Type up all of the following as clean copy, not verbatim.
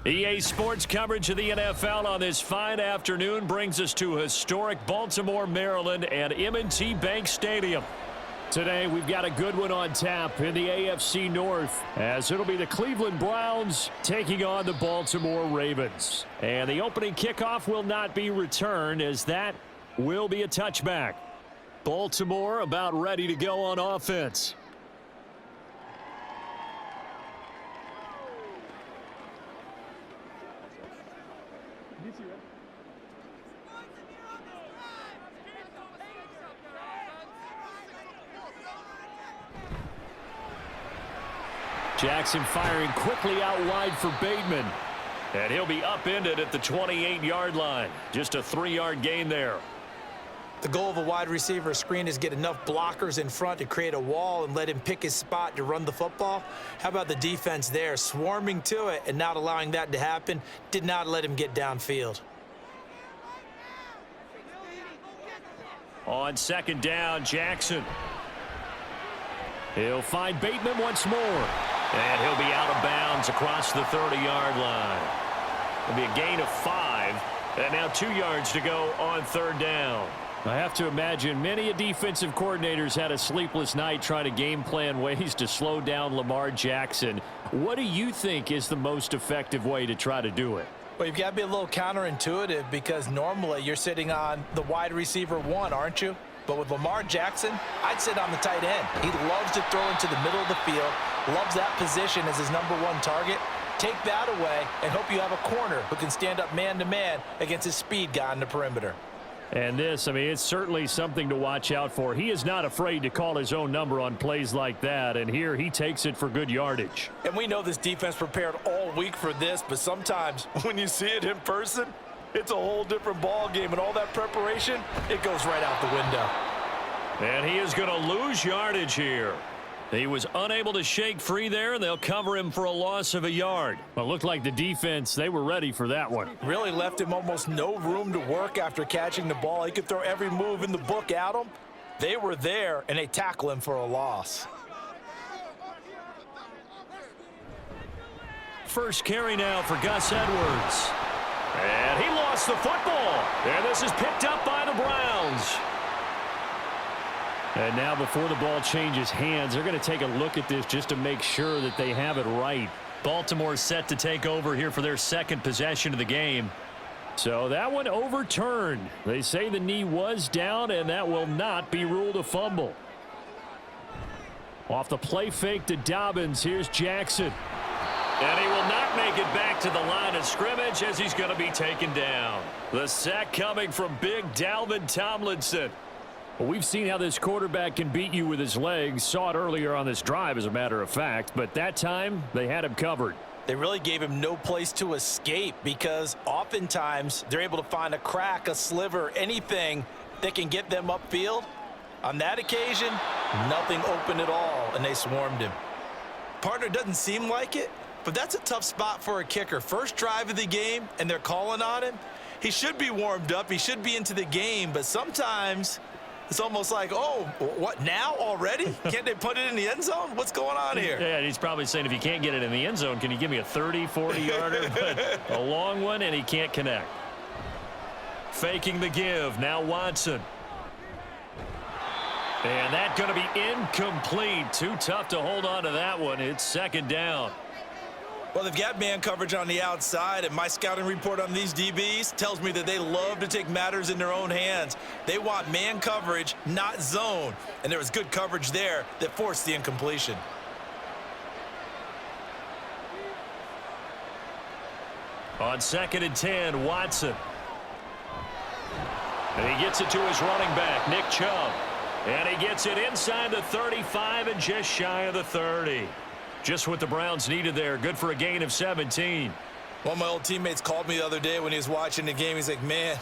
EA Sports coverage of the NFL on this fine afternoon brings us to historic Baltimore, Maryland and M&T Bank Stadium. Today, we've got a good one on tap in the AFC North, as it'll be the Cleveland Browns taking on the Baltimore Ravens. And the opening kickoff will not be returned, as that will be a touchback. Baltimore about ready to go on offense. Jackson firing quickly out wide for Bateman. And he'll be upended at the 28-yard line. Just a 3-yard gain there. The goal of a wide receiver screen is get enough blockers in front to create a wall and let him pick his spot to run the football. How about the defense there, swarming to it and not allowing that to happen? Did not let him get downfield. On second down, Jackson. He'll find Bateman once more. And he'll be out of bounds across the 30-yard line. It'll be a gain of 5. And now 2 yards to go on third down. I have to imagine many defensive coordinators had a sleepless night trying to game plan ways to slow down Lamar Jackson. What do you think is the most effective way to try to do it? Well, you've got to be a little counterintuitive because normally you're sitting on the wide receiver 1, aren't you? But with Lamar Jackson, I'd sit on the tight end. He loves to throw into the middle of the field, loves that position as his #1 target. Take that away and hope you have a corner who can stand up man-to-man against his speed guy on the perimeter. And this, I mean, it's certainly something to watch out for. He is not afraid to call his own number on plays like that, and here he takes it for good yardage. And we know this defense prepared all week for this, but sometimes when you see it in person, it's a whole different ball game, and all that preparation, it goes right out the window. And he is going to lose yardage here. He was unable to shake free there, and they'll cover him for a loss of a yard. Well, it looked like the defense, they were ready for that one. Really left him almost no room to work after catching the ball. He could throw every move in the book at him. They were there, and they tackle him for a loss. First carry now for Gus Edwards. And he lost the football. And this is picked up by the Browns. And now before the ball changes hands, they're going to take a look at this just to make sure that they have it right. Baltimore set to take over here for their second possession of the game. So that one overturned. They say the knee was down, and that will not be ruled a fumble. Off the play fake to Dobbins, here's Jackson. And he will not make it back to the line of scrimmage as he's going to be taken down. The sack coming from big Dalvin Tomlinson. Well, we've seen how this quarterback can beat you with his legs. Saw it earlier on this drive, as a matter of fact. But that time, they had him covered. They really gave him no place to escape because oftentimes they're able to find a crack, a sliver, anything that can get them upfield. On that occasion, nothing open at all, and they swarmed him. Partner, doesn't seem like it, but that's a tough spot for a kicker. First drive of the game, and they're calling on him. He should be warmed up. He should be into the game, but sometimes it's almost like, oh, what, now already? Can't they put it in the end zone? What's going on here? Yeah, and he's probably saying, if you can't get it in the end zone, can you give me a 30, 40-yarder? But a long one, and he can't connect. Faking the give, now Watson. And that's going to be incomplete. Too tough to hold on to that one. It's second down. Well, they've got man coverage on the outside, and my scouting report on these DBs tells me that they love to take matters in their own hands. They want man coverage, not zone. And there was good coverage there that forced the incompletion. On 2nd and 10, Watson. And he gets it to his running back, Nick Chubb. And he gets it inside the 35 and just shy of the 30. Just what the Browns needed there. Good for a gain of 17. One of my old teammates called me the other day when he was watching the game. He's like, man,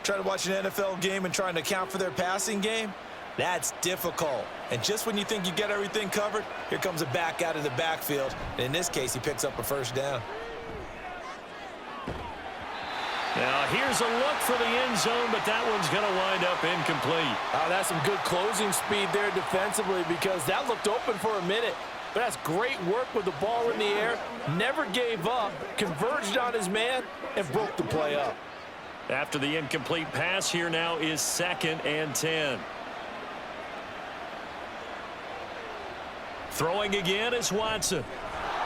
trying to watch an NFL game and trying to account for their passing game, that's difficult. And just when you think you get everything covered, here comes a back out of the backfield. And in this case, he picks up a first down. Now, here's a look for the end zone, but that one's going to wind up incomplete. That's some good closing speed there defensively because that looked open for a minute. But that's great work with the ball in the air. Never gave up, converged on his man, and broke the play up. After the incomplete pass, here now is 2nd and 10. Throwing again is Watson.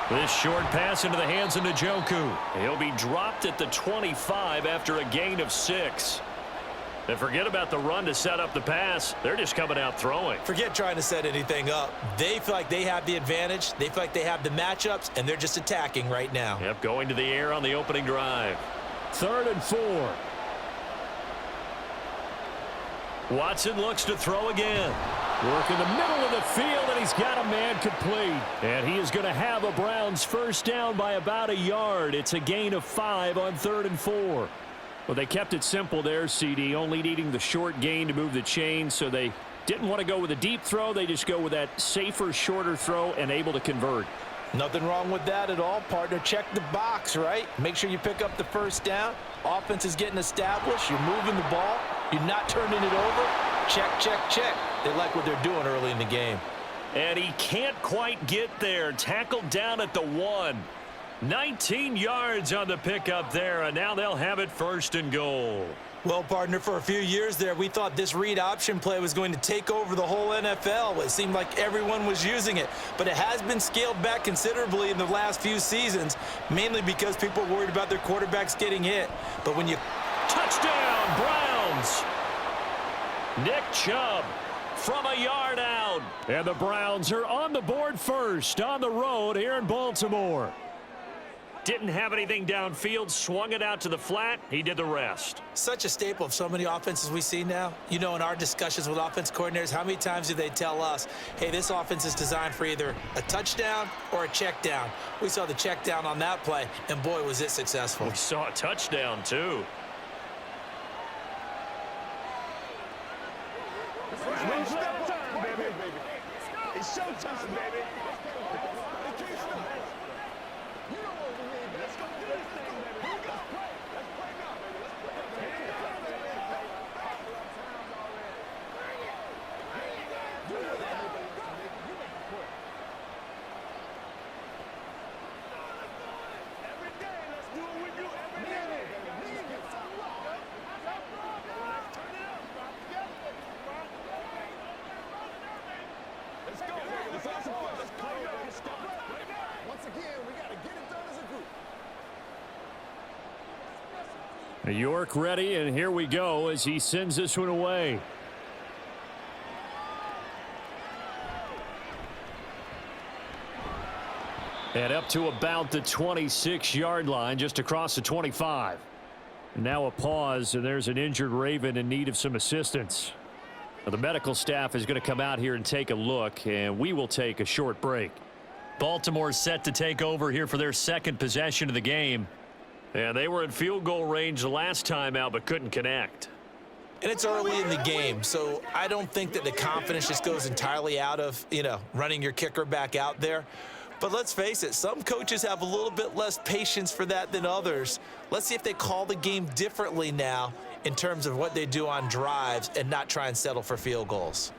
This short pass into the hands of Njoku. He'll be dropped at the 25 after a gain of 6. And forget about the run to set up the pass. They're just coming out throwing. Forget trying to set anything up. They feel like they have the advantage. They feel like they have the matchups, and they're just attacking right now. Yep, going to the air on the opening drive. 3rd and 4. Watson looks to throw again. Work in the middle of the field, and he's got a man complete. And he is going to have a Browns first down by about a yard. It's a gain of 5 on 3rd and 4. Well, they kept it simple there, CD, only needing the short gain to move the chain, so they didn't want to go with a deep throw. They just go with that safer, shorter throw and able to convert. Nothing wrong with that at all, partner. Check the box, right? Make sure you pick up the first down. Offense is getting established. You're moving the ball. You're not turning it over. Check, check, check. They like what they're doing early in the game. And he can't quite get there. Tackled down at the 1. 19 yards on the pickup there, and now they'll have it 1st and goal. Well, partner, for a few years there, we thought this read option play was going to take over the whole NFL. It seemed like everyone was using it, but it has been scaled back considerably in the last few seasons, mainly because people are worried about their quarterbacks getting hit. But when you... Touchdown, Browns! Nick Chubb from a yard out. And the Browns are on the board first on the road here in Baltimore. Didn't have anything downfield, swung it out to the flat. He did the rest. Such a staple of so many offenses we see now. You know, in our discussions with offense coordinators, how many times do they tell us, hey, this offense is designed for either a touchdown or a check down. We saw the check down on that play, and boy, was it successful. We saw a touchdown, too. It's showtime, baby. It's showtime, baby. Let's go do this thing, baby. Let's play. Let's play now, baby. Let's Every day, let's do what we do every day. Let's go. Let's have some fun. Let's play. Let's go. Once again, we got to get it done as a group. York ready, and here we go as he sends this one away. And up to about the 26-yard line, just across the 25. Now a pause, and there's an injured Raven in need of some assistance. Now the medical staff is going to come out here and take a look, and we will take a short break. Baltimore set to take over here for their second possession of the game. And they were in field goal range the last time out, but couldn't connect. And it's early in the game, so I don't think that the confidence just goes entirely out of, running your kicker back out there. But let's face it, some coaches have a little bit less patience for that than others. Let's see if they call the game differently now in terms of what they do on drives and not try and settle for field goals.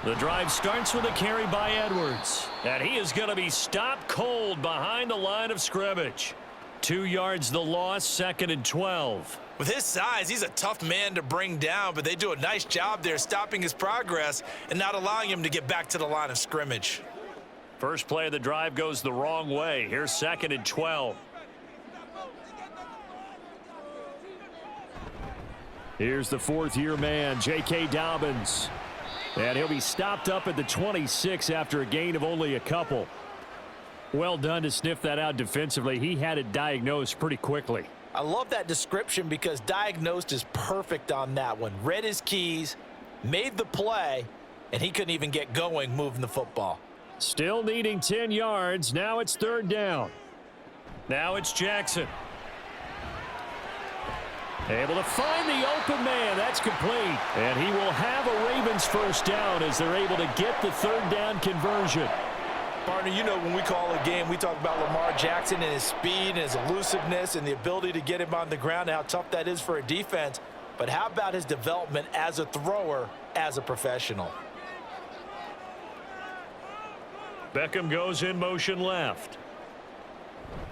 The drive starts with a carry by Edwards. And he is going to be stopped cold behind the line of scrimmage. 2 yards the loss, 2nd and 12. With his size, he's a tough man to bring down, but they do a nice job there stopping his progress and not allowing him to get back to the line of scrimmage. First play of the drive goes the wrong way. Here's 2nd and 12. Here's the 4th-year man, J.K. Dobbins. And he'll be stopped up at the 26 after a gain of only a couple. Well done to sniff that out defensively. He had it diagnosed pretty quickly. I love that description because diagnosed is perfect on that one. Read his keys, made the play, and he couldn't even get going moving the football. Still needing 10 yards. Now it's 3rd down. Now it's Jackson. Able to find the open man. That's complete. And he will have a Ravens first down as they're able to get the 3rd down conversion. Partner, when we call a game, we talk about Lamar Jackson and his speed and his elusiveness and the ability to get him on the ground and how tough that is for a defense. But how about his development as a thrower, as a professional? Beckham goes in motion left.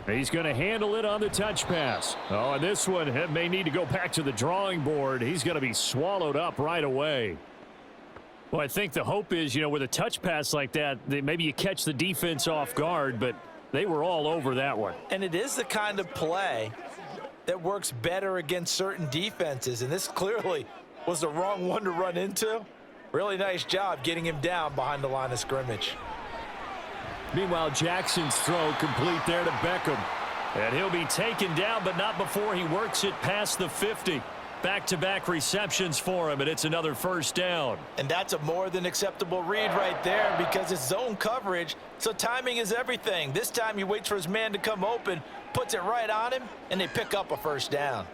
He's going to handle it on the touch pass. Oh, and this one may need to go back to the drawing board. He's going to be swallowed up right away. Well, I think the hope is, with a touch pass like that, maybe you catch the defense off guard, but they were all over that one. And it is the kind of play that works better against certain defenses, and this clearly was the wrong one to run into. Really nice job getting him down behind the line of scrimmage. Meanwhile, Jackson's throw complete there to Beckham. And he'll be taken down, but not before he works it past the 50. Back-to-back receptions for him, and it's another first down. And that's a more than acceptable read right there because it's zone coverage, so timing is everything. This time he waits for his man to come open, puts it right on him, and they pick up a first down.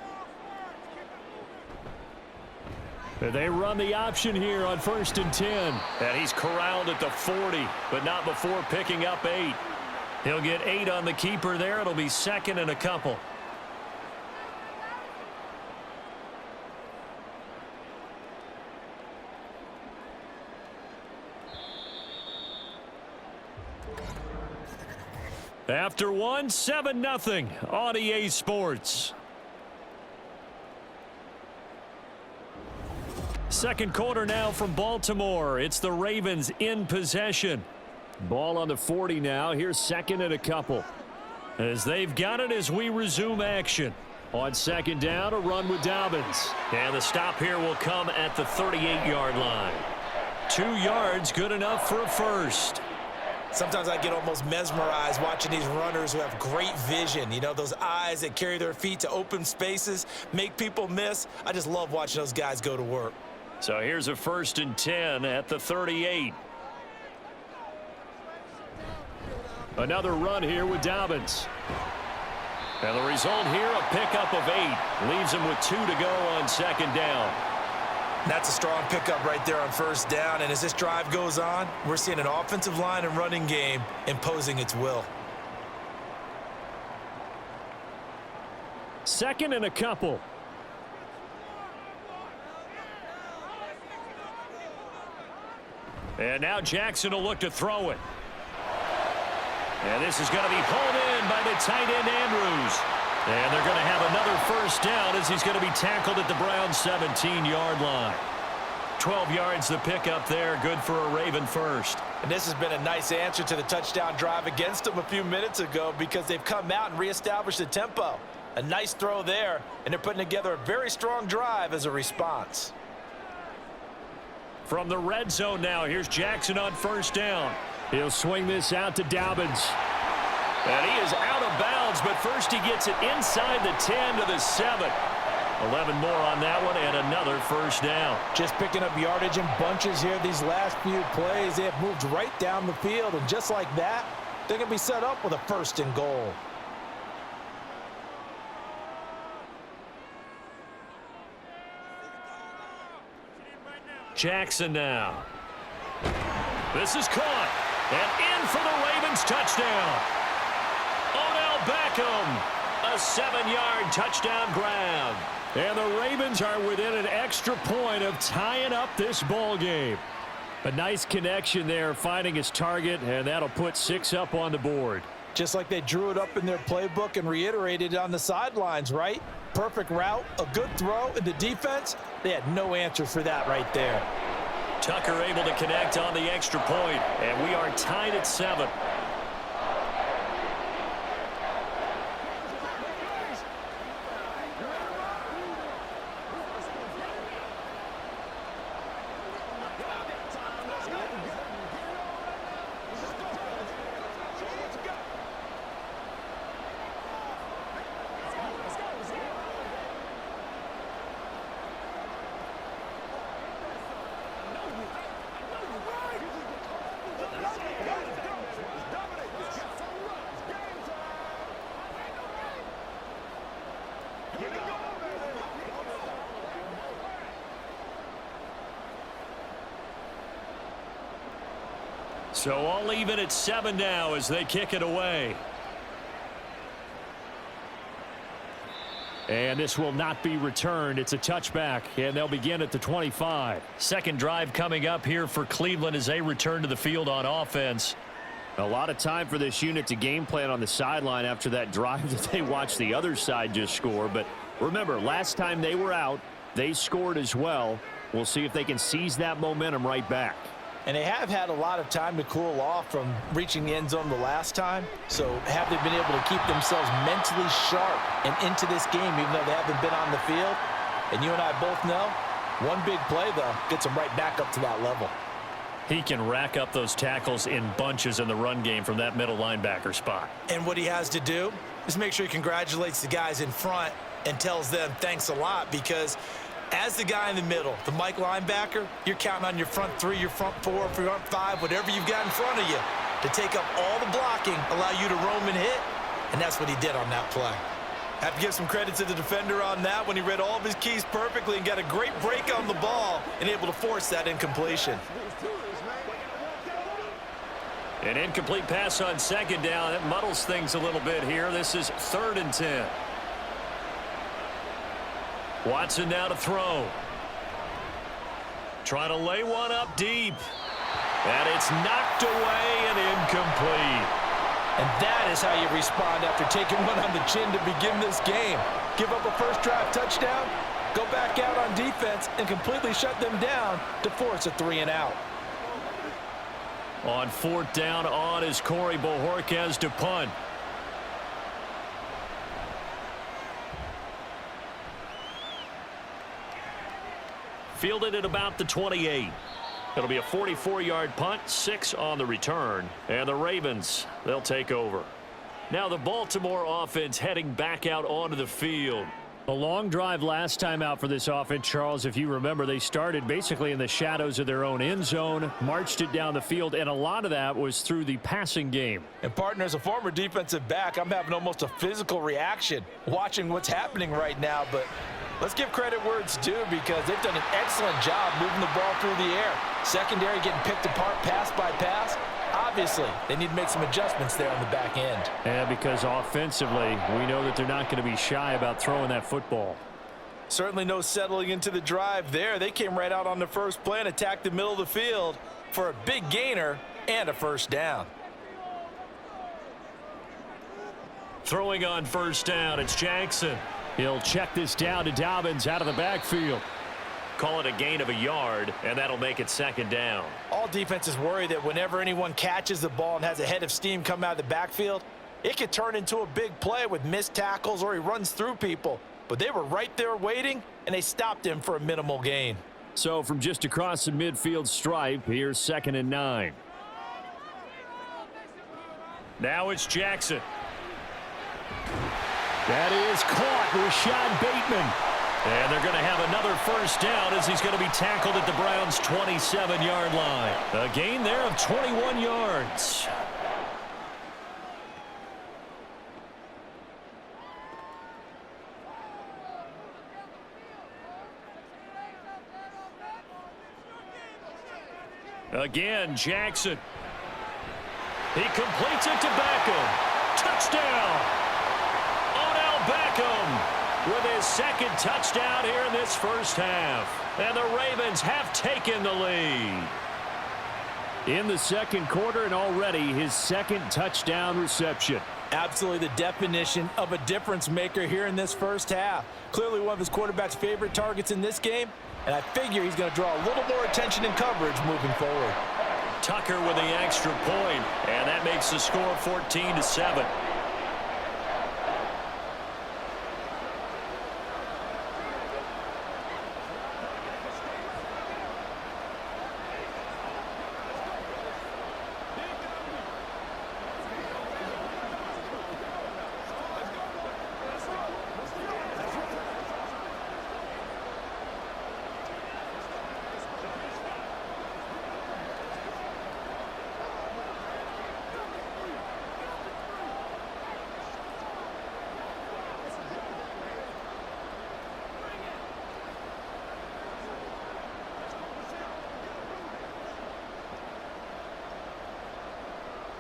They run the option here on 1st and 10. And he's corralled at the 40, but not before picking up 8. He'll get 8 on the keeper there. It'll be 2nd and a couple. After 1, 7-0 on EA Sports. Second quarter now from Baltimore. It's the Ravens in possession. Ball on the 40 now. Here's 2nd and a couple. As they've got it as we resume action. On 2nd down, a run with Dobbins. And the stop here will come at the 38-yard line. 2 yards, good enough for a first. Sometimes I get almost mesmerized watching these runners who have great vision. Those eyes that carry their feet to open spaces, make people miss. I just love watching those guys go to work. So here's a 1st and 10 at the 38. Another run here with Dobbins. And the result here, a pickup of 8. Leaves him with 2 to go on 2nd down. That's a strong pickup right there on 1st down. And as this drive goes on, we're seeing an offensive line and running game imposing its will. 2nd and a couple. And now Jackson will look to throw it. And this is going to be pulled in by the tight end Andrews. And they're going to have another first down as he's going to be tackled at the Browns' 17-yard line. 12 yards the pickup there, good for a Raven first. And this has been a nice answer to the touchdown drive against them a few minutes ago because they've come out and reestablished the tempo. A nice throw there, and they're putting together a very strong drive as a response. From the red zone now, here's Jackson on 1st down. He'll swing this out to Dobbins. And he is out of bounds, but first he gets it inside the 10 to the 7. 11 more on that one, and another first down. Just picking up yardage in bunches here these last few plays. They have moved right down the field, and just like that, they're going to be set up with a 1st and goal. Jackson now. This is caught. And in for the Ravens touchdown. Odell Beckham. A 7-yard touchdown grab. And the Ravens are within an extra point of tying up this ball game. A nice connection there, finding his target, and that'll put 6 up on the board. Just like they drew it up in their playbook and reiterated it on the sidelines, right? Perfect route, a good throw, and the defense, they had no answer for that right there. Tucker able to connect on the extra point, and we are tied at 7. So all even at 7 now as they kick it away. And this will not be returned. It's a touchback, and they'll begin at the 25. Second drive coming up here for Cleveland as they return to the field on offense. A lot of time for this unit to game plan on the sideline after that drive that they watched the other side just score. But remember, last time they were out, they scored as well. We'll see if they can seize that momentum right back. And they have had a lot of time to cool off from reaching the end zone the last time. So have they been able to keep themselves mentally sharp and into this game even though they haven't been on the field? And you and I both know, one big play, though, gets them right back up to that level. He can rack up those tackles in bunches in the run game from that middle linebacker spot. And what he has to do is make sure he congratulates the guys in front and tells them thanks a lot, because as the guy in the middle, the Mike linebacker, you're counting on your front three, your front four, front five, whatever you've got in front of you to take up all the blocking, allow you to roam and hit, and that's what he did on that play. Have to give some credit to the defender on that when he read all of his keys perfectly and got a great break on the ball and able to force that incompletion. An incomplete pass on second down. It muddles things a little bit here. This is 3rd and 10. Watson now to throw. Trying to lay one up deep. And it's knocked away and incomplete. And that is how you respond after taking one on the chin to begin this game. Give up a first drive touchdown, go back out on defense, and completely shut them down to force a 3-and-out. On 4th down on is Corey Bojorquez to punt. Fielded at about the 28. It'll be a 44-yard punt, 6 on the return. And the Ravens, they'll take over. Now the Baltimore offense heading back out onto the field. A long drive last time out for this offense, Charles. If you remember, they started basically in the shadows of their own end zone, marched it down the field, and a lot of that was through the passing game. And partner, as a former defensive back, I'm having almost a physical reaction watching what's happening right now. But let's give credit where it's due, because they've done an excellent job moving the ball through the air. Secondary getting picked apart pass by pass. Obviously, they need to make some adjustments there on the back end. Yeah, because offensively, we know that they're not going to be shy about throwing that football. Certainly no settling into the drive there. They came right out on the first play and attacked the middle of the field for a big gainer and a first down. Throwing on first down, it's Jackson. He'll check this down to Dobbins out of the backfield. Call it a gain of a yard, and that'll make it 2nd down. All defenses worry that whenever anyone catches the ball and has a head of steam come out of the backfield, it could turn into a big play with missed tackles or he runs through people. But they were right there waiting, and they stopped him for a minimal gain. So from just across the midfield stripe, here's 2nd and 9. Now it's Jackson. That is caught. Rashad Bateman. And they're going to have another first down as he's going to be tackled at the Browns' 27-yard line. A gain there of 21 yards. Again, Jackson. He completes it to Beckham. Touchdown! Odell Beckham with his 2nd touchdown here in this first half. And the Ravens have taken the lead. In the 2nd quarter, and already his 2nd touchdown reception. Absolutely the definition of a difference maker here in this first half. Clearly one of his quarterback's favorite targets in this game, and I figure he's going to draw a little more attention and coverage moving forward. Tucker with the extra point, and that makes the score 14-7.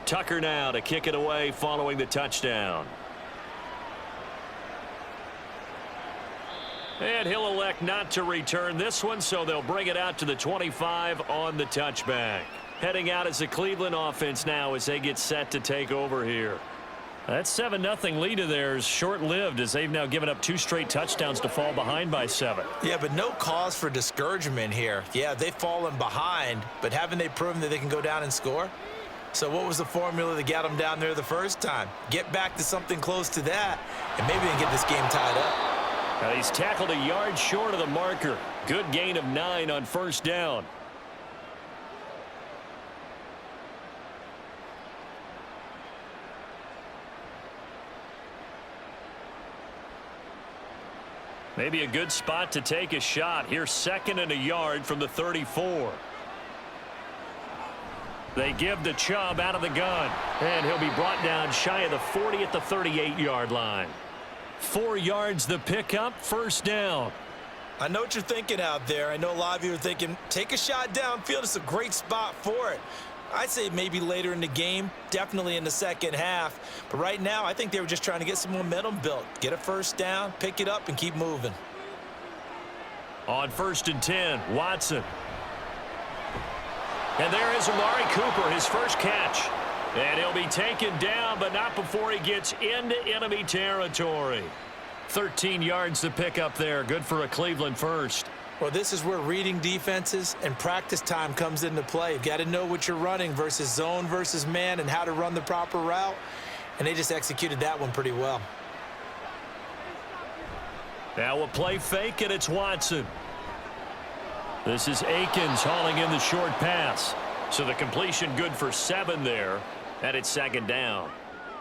Tucker now to kick it away following the touchdown. And he'll elect not to return this one, so they'll bring it out to the 25 on the touchback. heading out as the Cleveland offense now as they get set to take over here. That 7-0 lead of theirs short-lived as they've now given up 2 straight touchdowns to fall behind by 7. Yeah, but no cause for discouragement here. Yeah, they've fallen behind, but haven't they proven that they can go down and score? So what was the formula that got them down there the first time? Get back to something close to that, and maybe they can get this game tied up. He's tackled a yard short of the marker. Good gain of 9 on first down. Maybe a good spot to take a shot. Here's 2nd and a yard from the 34. They give to Chubb out of the gun. And he'll be brought down shy of the 40 at the 38-yard line. 4 yards the pickup, first down. I know what you're thinking out there. I know a lot of you are thinking, take a shot downfield. It's a great spot for it. I'd say maybe later in the game, definitely in the second half. But right now, I think they were just trying to get some momentum built. Get a first down, pick it up, and keep moving. On 1st and 10, Watson. And there is Amari Cooper, his first catch. And he'll be taken down, but not before he gets into enemy territory. 13 yards to pick up there. Good for a Cleveland first. Well, this is where reading defenses and practice time comes into play. You've got to know what you're running versus zone versus man and how to run the proper route. And they just executed that one pretty well. Now a play fake, and it's Watson. This is Akins hauling in the short pass. So the completion good for 7 there, and it's 2nd down.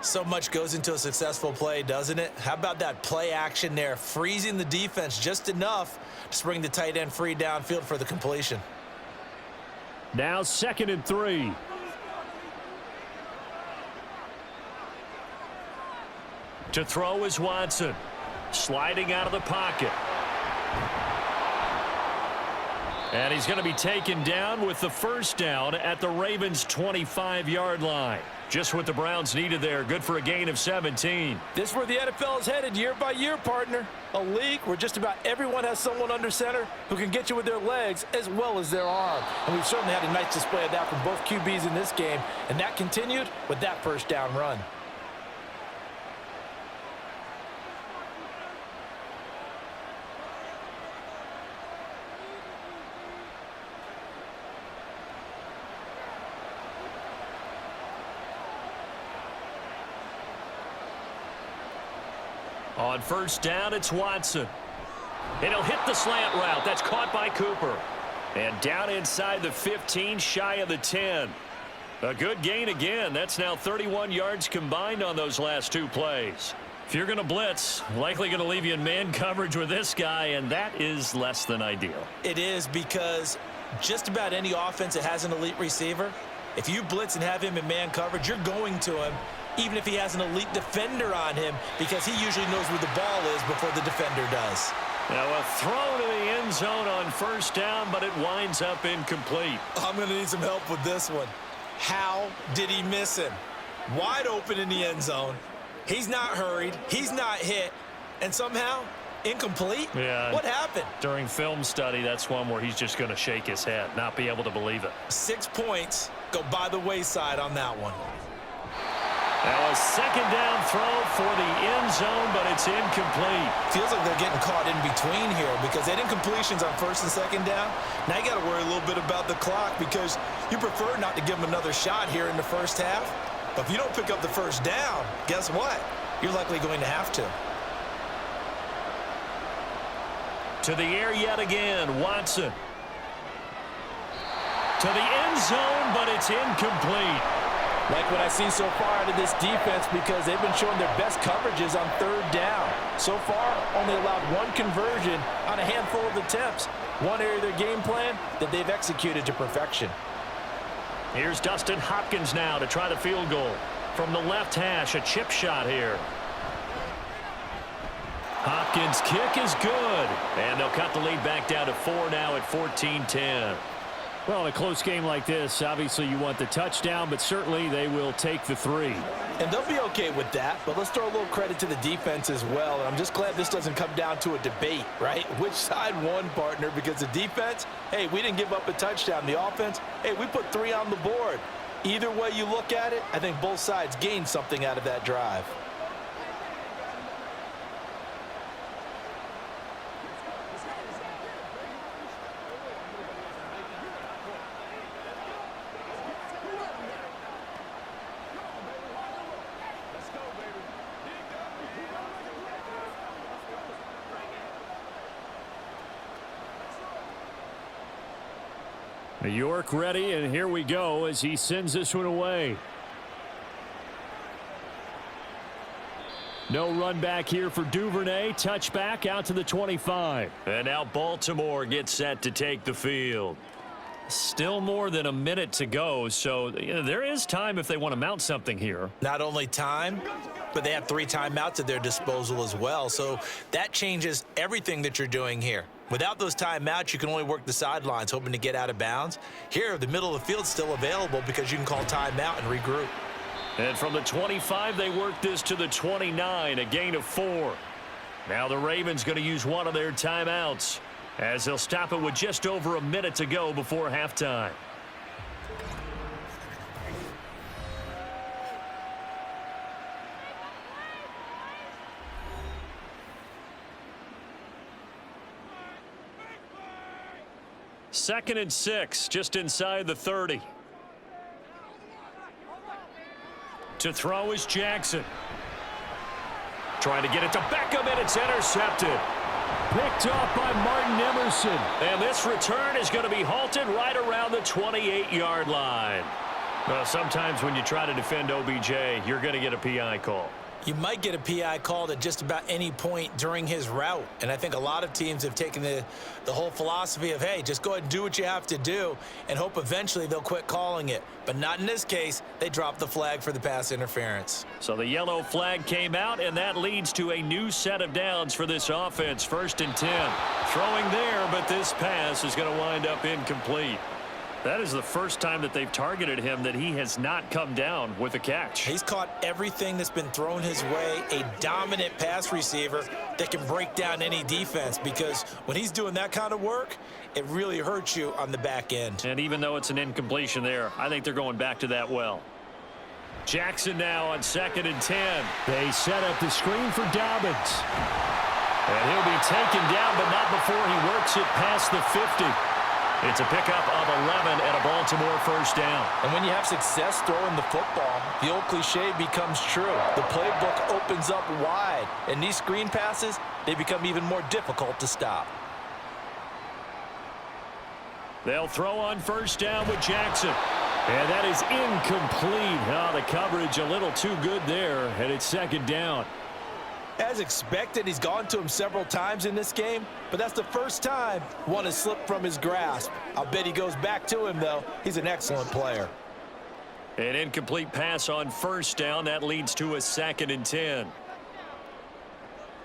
So much goes into a successful play, doesn't it? How about that play action there, freezing the defense just enough to bring the tight end free downfield for the completion. Now 2nd and 3. To throw is Watson. Sliding out of the pocket. And he's going to be taken down with the first down at the Ravens' 25-yard line. Just what the Browns needed there. Good for a gain of 17. This is where the NFL is headed year by year, partner. A league where just about everyone has someone under center who can get you with their legs as well as their arm. And we've certainly had a nice display of that from both QBs in this game. And that continued with that first down run. On first down, it's Watson. And he'll hit the slant route. That's caught by Cooper. And down inside the 15, shy of the 10. A good gain again. That's now 31 yards combined on those last 2 plays. If you're going to blitz, likely going to leave you in man coverage with this guy, and that is less than ideal. It is, because just about any offense that has an elite receiver, if you blitz and have him in man coverage, you're going to him, even if he has an elite defender on him, because he usually knows where the ball is before the defender does. Now a throw to the end zone on first down, but it winds up incomplete. I'm going to need some help with this one. How did he miss him? Wide open in the end zone. He's not hurried. He's not hit. And somehow, incomplete? Yeah. What happened? During film study, that's one where he's just going to shake his head, not be able to believe it. 6 points go by the wayside on that one. Now a second down throw for the end zone, but it's incomplete. Feels like they're getting caught in between here because they didn't incompletions on first and second down. Now you got to worry a little bit about the clock because you prefer not to give them another shot here in the first half. But if you don't pick up the first down, guess what? You're likely going to have to. To the air yet again, Watson. To the end zone, but it's incomplete. Like what I've seen so far out of this defense, because they've been showing their best coverages on third down. So far, only allowed 1 conversion on a handful of attempts. One area of their game plan that they've executed to perfection. Here's Dustin Hopkins now to try the field goal. From the left hash, a chip shot here. Hopkins' kick is good. And they'll cut the lead back down to 4 now at 14-10. Well, in a close game like this, obviously you want the touchdown, but certainly they will take the 3. And they'll be okay with that, but let's throw a little credit to the defense as well. And I'm just glad this doesn't come down to a debate, right? Which side won, partner? Because the defense, hey, we didn't give up a touchdown. The offense, hey, we put 3 on the board. Either way you look at it, I think both sides gained something out of that drive. New York ready, and here we go as he sends this one away. No run back here for Duvernay. Touchback out to the 25. And now Baltimore gets set to take the field. Still more than a minute to go, so there is time if they want to mount something here. Not only time, but they have 3 timeouts at their disposal as well. So that changes everything that you're doing here. Without those timeouts, you can only work the sidelines, hoping to get out of bounds. Here, the middle of the field's still available because you can call timeout and regroup. And from the 25, they work this to the 29, a gain of 4. Now the Ravens going to use one of their timeouts as they'll stop it with just over a minute to go before halftime. Second and 6, just inside the 30. To throw is Jackson. Trying to get it to Beckham, and it's intercepted. Picked off by Martin Emerson. And this return is going to be halted right around the 28-yard line. Well, sometimes when you try to defend OBJ, you're going to get a PI call. You might get a PI called at just about any point during his route. And I think a lot of teams have taken the whole philosophy of, hey, just go ahead and do what you have to do and hope eventually they'll quit calling it. But not in this case. They dropped the flag for the pass interference. So the yellow flag came out, and that leads to a new set of downs for this offense. 1st and 10. Throwing there, but this pass is going to wind up incomplete. That is the first time that they've targeted him that he has not come down with a catch. He's caught everything that's been thrown his way, a dominant pass receiver that can break down any defense, because when he's doing that kind of work, it really hurts you on the back end. And even though it's an incompletion there, I think they're going back to that well. Jackson now on 2nd and 10. They set up the screen for Dobbins. And he'll be taken down, but not before he works it past the 50. It's a pickup of 11 and a Baltimore first down. And when you have success throwing the football, the old cliche becomes true. The playbook opens up wide, and these screen passes, they become even more difficult to stop. They'll throw on first down with Jackson. And that is incomplete. Oh, the coverage a little too good there, and it's 2nd down. As expected, he's gone to him several times in this game, but that's the first time one has slipped from his grasp. I'll bet he goes back to him, though. He's an excellent player. An incomplete pass on first down. That leads to a 2nd and 10.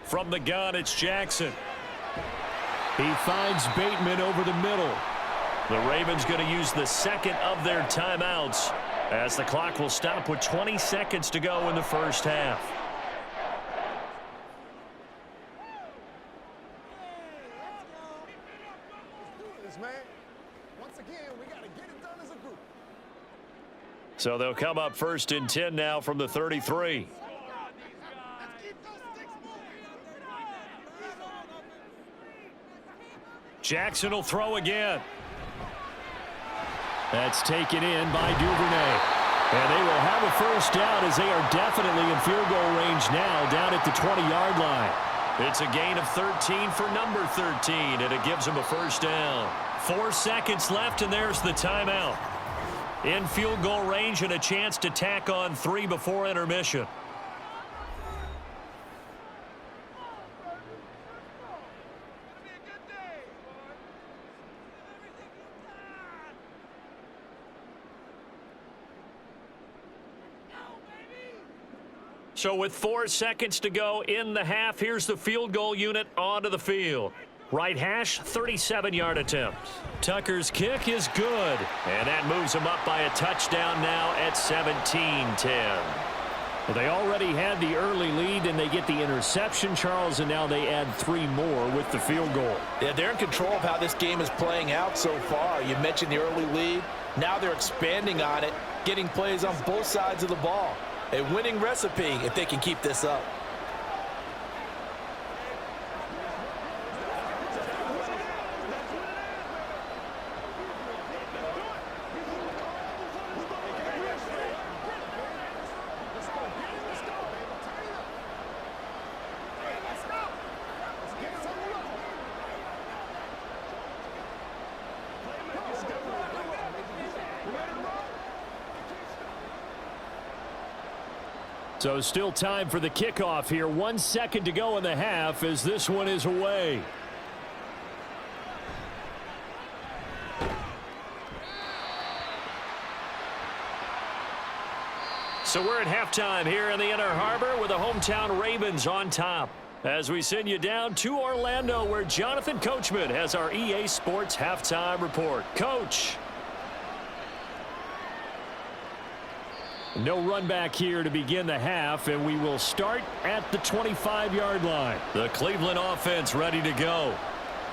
From the gun, it's Jackson. He finds Bateman over the middle. The Ravens going to use the second of their timeouts as the clock will stop with 20 seconds to go in the first half. So they'll come up 1st and 10 now from the 33. Jackson will throw again. That's taken in by Duvernay. And they will have a first down as they are definitely in field goal range now down at the 20-yard line. It's a gain of 13 for number 13, and it gives them a first down. 4 seconds left, and there's the timeout. In field goal range and a chance to tack on 3 before intermission. So with 4 seconds to go in the half, here's the field goal unit onto the field. Right hash, 37-yard attempt. Tucker's kick is good, and that moves him up by a touchdown now at 17-10. Well, they already had the early lead, and they get the interception, Charles, and now they add 3 more with the field goal. Yeah, they're in control of how this game is playing out so far. You mentioned the early lead. Now they're expanding on it, getting plays on both sides of the ball. A winning recipe if they can keep this up. So still time for the kickoff here. 1 second to go in the half as this one is away. So we're at halftime here in the Inner Harbor with the hometown Ravens on top. As we send you down to Orlando where Jonathan Coachman has our EA Sports halftime report. Coach. No run back here to begin the half, and we will start at the 25-yard line. The Cleveland offense ready to go.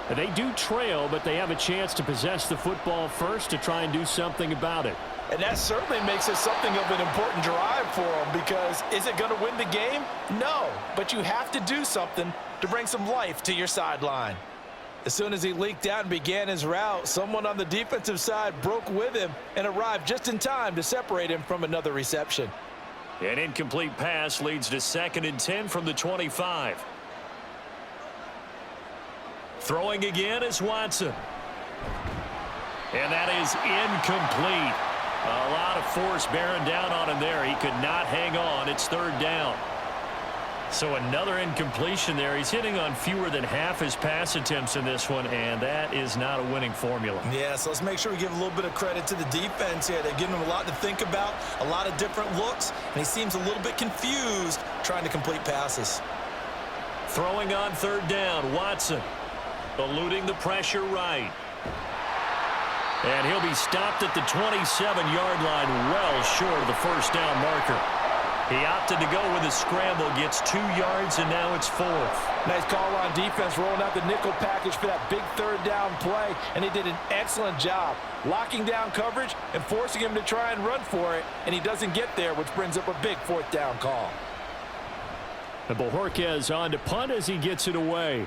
They do trail, but they have a chance to possess the football first to try and do something about it. And that certainly makes it something of an important drive for them, because is it going to win the game? No, but you have to do something to bring some life to your sideline. As soon as he leaked out and began his route, someone on the defensive side broke with him and arrived just in time to separate him from another reception. An incomplete pass leads to 2nd and 10 from the 25. Throwing again is Watson. And that is incomplete. A lot of force bearing down on him there. He could not hang on. It's 3rd down. So another incompletion there. He's hitting on fewer than half his pass attempts in this one, and that is not a winning formula. Yeah, so let's make sure we give a little bit of credit to the defense here. They're giving him a lot to think about, a lot of different looks, and he seems a little bit confused trying to complete passes. Throwing on 3rd down, Watson. Eluding the pressure right. And he'll be stopped at the 27-yard line, well short of the 1st down marker. He opted to go with a scramble, gets 2 yards, and now it's 4th. Nice call on defense, rolling out the nickel package for that big 3rd down play, and he did an excellent job locking down coverage and forcing him to try and run for it, and he doesn't get there, which brings up a big 4th down call. And Bojorquez on to punt as he gets it away.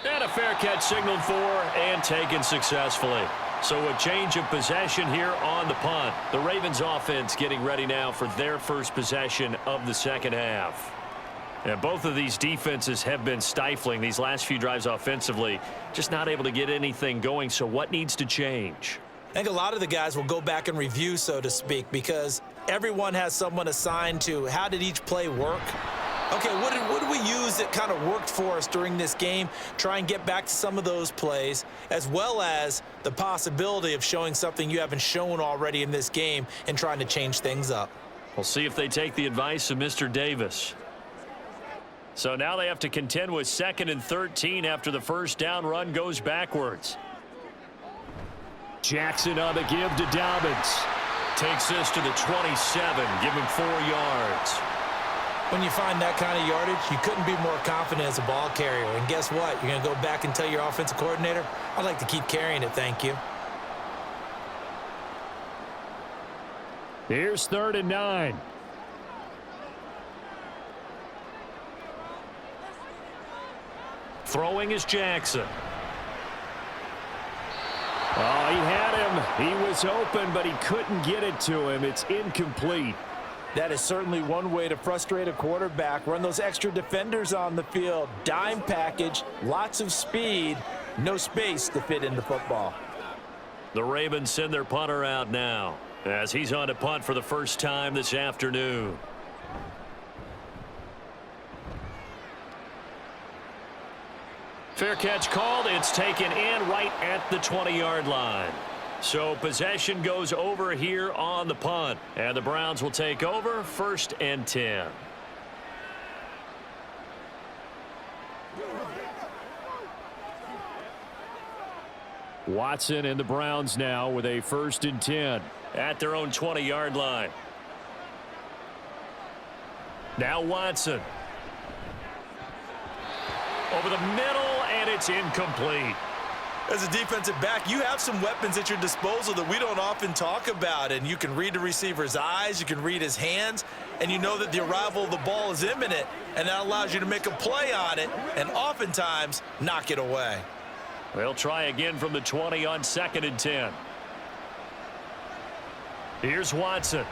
And a fair catch signaled for and taken successfully. So a change of possession here on the punt. The Ravens offense getting ready now for their first possession of the 2nd half. And both of these defenses have been stifling these last few drives offensively. Just not able to get anything going. So what needs to change? I think a lot of the guys will go back and review, so to speak, because everyone has someone assigned to how did each play work. Okay, what did we use that kind of worked for us during this game? Try and get back to some of those plays, as well as the possibility of showing something you haven't shown already in this game and trying to change things up. We'll see if they take the advice of Mr. Davis. So now they have to contend with 2nd and 13 after the 1st down run goes backwards. Jackson on the give to Dobbins. Takes this to the 27, give him 4 yards. When you find that kind of yardage, you couldn't be more confident as a ball carrier. And guess what? You're going to go back and tell your offensive coordinator, I'd like to keep carrying it, thank you. Here's 3rd and 9. Throwing is Jackson. Oh, he had him. He was open, but he couldn't get it to him. It's incomplete. That is certainly one way to frustrate a quarterback. Run those extra defenders on the field. Dime package, lots of speed, no space to fit in the football. The Ravens send their punter out now as he's on to punt for the first time this afternoon. Fair catch called. It's taken in right at the 20-yard line. So possession goes over here on the punt. And the Browns will take over 1st and 10. Watson and the Browns now with a 1st and 10 at their own 20-yard line. Now Watson. Over the middle, and it's incomplete. As a defensive back, you have some weapons at your disposal that we don't often talk about, and you can read the receiver's eyes, you can read his hands, and you know that the arrival of the ball is imminent, and that allows you to make a play on it and oftentimes knock it away. They'll try again from the 20 on 2nd and 10. Here's Watson.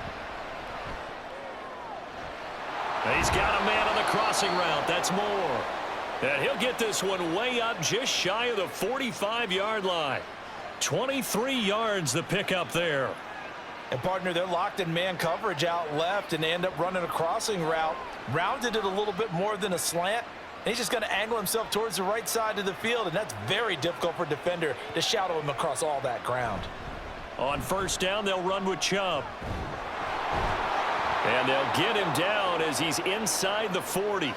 He's got a man on the crossing route. That's Moore. And he'll get this one way up just shy of the 45-yard line. 23 yards the pickup there. And, partner, they're locked in man coverage out left, and they end up running a crossing route. Rounded it a little bit more than a slant. And he's just going to angle himself towards the right side of the field, and that's very difficult for a defender to shadow him across all that ground. On 1st down, they'll run with Chubb. And they'll get him down as he's inside the 40.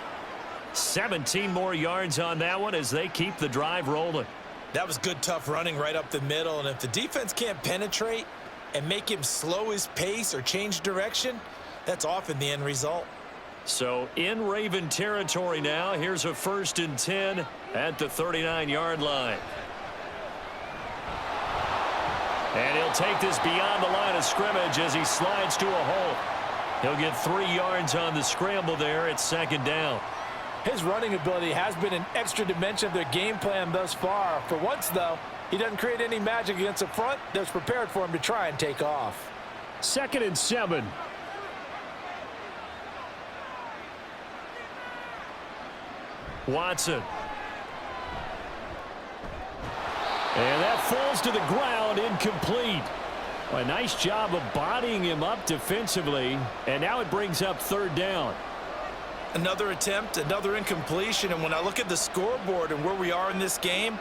17 more yards on that one as they keep the drive rolling. That was good, tough running right up the middle, and if the defense can't penetrate and make him slow his pace or change direction, that's often the end result. So in Raven territory now, here's a 1st and 10 at the 39-yard line. And he'll take this beyond the line of scrimmage as he slides to a hole. He'll get 3 yards on the scramble there at 2nd down. His running ability has been an extra dimension of their game plan thus far. For once, though, he doesn't create any magic against the front that's prepared for him to try and take off. 2nd and 7. Watson. And that falls to the ground, incomplete. A nice job of bodying him up defensively, and now it brings up 3rd down. Another attempt, another incompletion, and when I look at the scoreboard and where we are in this game,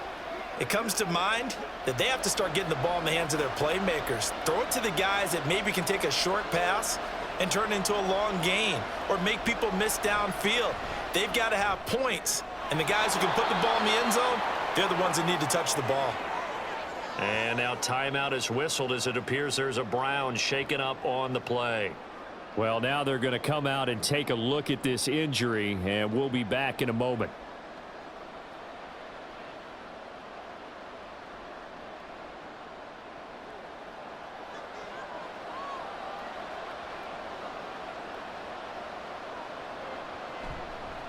it comes to mind that they have to start getting the ball in the hands of their playmakers. Throw it to the guys that maybe can take a short pass and turn it into a long gain or make people miss downfield. They've got to have points, and the guys who can put the ball in the end zone, they're the ones that need to touch the ball. And now timeout is whistled as it appears there's a Brown shaken up on the play. Well, now they're going to come out and take a look at this injury, and we'll be back in a moment.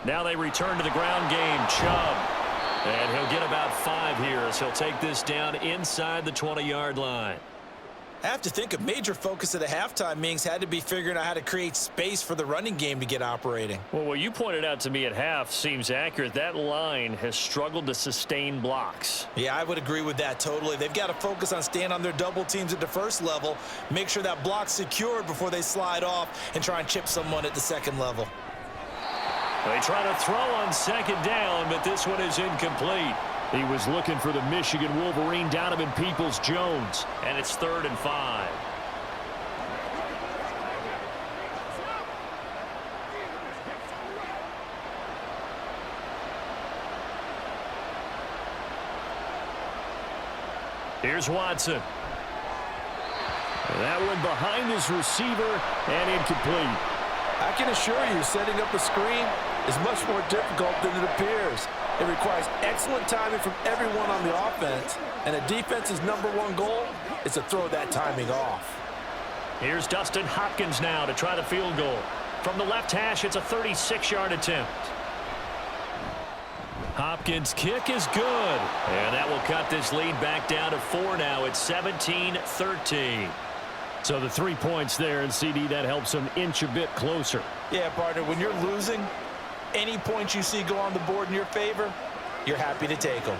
Now they return to the ground game. Chubb. And he'll get about 5 here as he'll take this down inside the 20-yard line. I have to think a major focus of the halftime meetings had to be figuring out how to create space for the running game to get operating. Well, what you pointed out to me at half seems accurate. That line has struggled to sustain blocks. Yeah, I would agree with that totally. They've got to focus on staying on their double teams at the first level, make sure that block's secured before they slide off and try and chip someone at the second level. They try to throw on 2nd down, but this one is incomplete. He was looking for the Michigan Wolverine Donovan Peoples-Jones, and it's 3rd and 5. Here's Watson. That one behind his receiver and incomplete. I can assure you, setting up a screen is much more difficult than it appears. It requires excellent timing from everyone on the offense, and a defense's #1 goal is to throw that timing off. Here's Dustin Hopkins now to try the field goal. From the left hash, it's a 36-yard attempt. Hopkins' kick is good, and that will cut this lead back down to 4 now. It's 17-13. So the 3 points there, and CD, that helps them inch a bit closer. Yeah, partner, when you're losing, any points you see go on the board in your favor, you're happy to take them.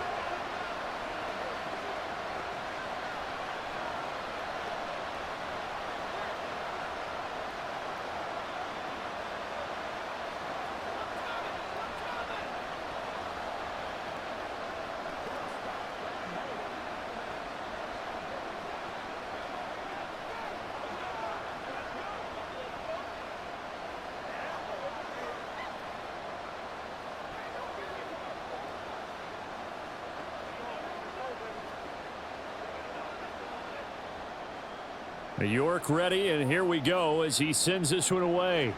York ready, and here we go as he sends this one away.